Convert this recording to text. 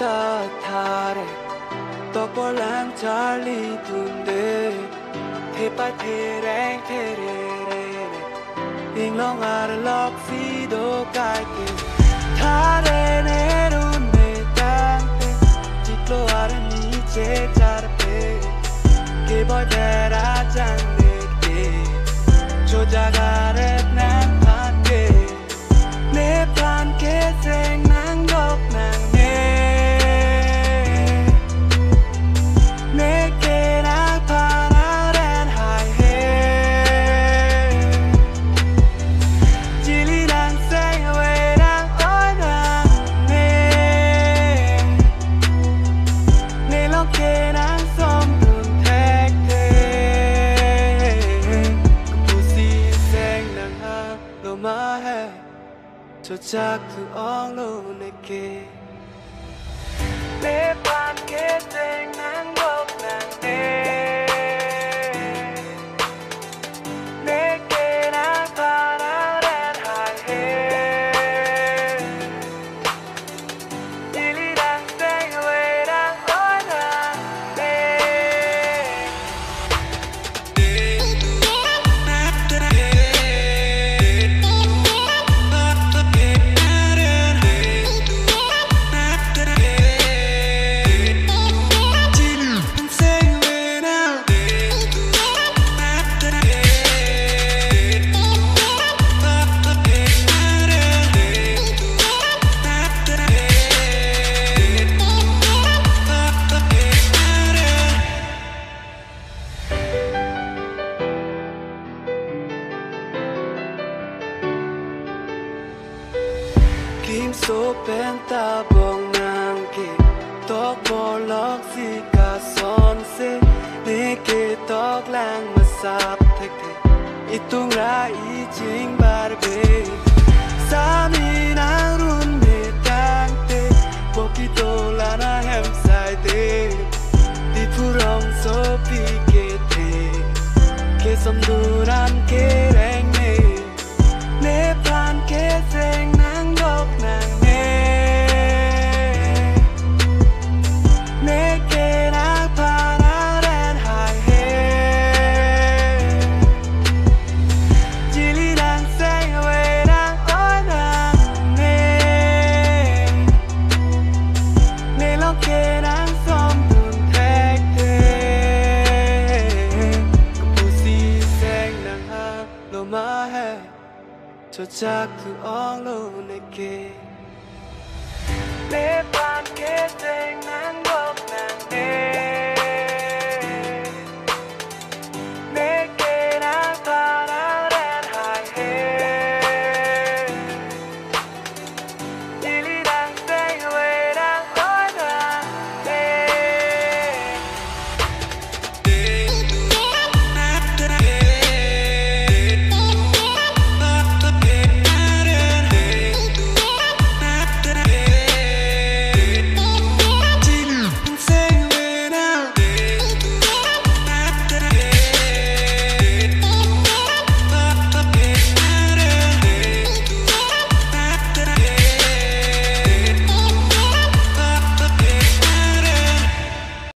ta thare to por lang charlie tunde the pa the rang the re re ing long ar lok si do kai ke thare ne run me tang te jiklo ar ni che char pe ke boy bera jang ne ke cho jaga re nan phan ke ne phan ke seng nang dok nang cho chắc cứ ong lô này kê để bàn kết tình nắng gốc nàng đê để kê nắng pha nắng đen hài hê đi lý đang xanh quê đang nói nàng đê Kim so penta bong nang ke tok bo lok si ka son se ne ke tok lang ma sap thek thek itung ra I ching bar be sa mi na run me tang te pokito la na hem sai te di purong so pi ke te ke som du ram ke reng ne plan ke seng nang dok nang ne ke nang pa na ren hai he jili nang seng we nang oi nang ne lo ke nang som tun thek te ko pu si seng nang ha lo ma he cho chắc cứ ong lô này kê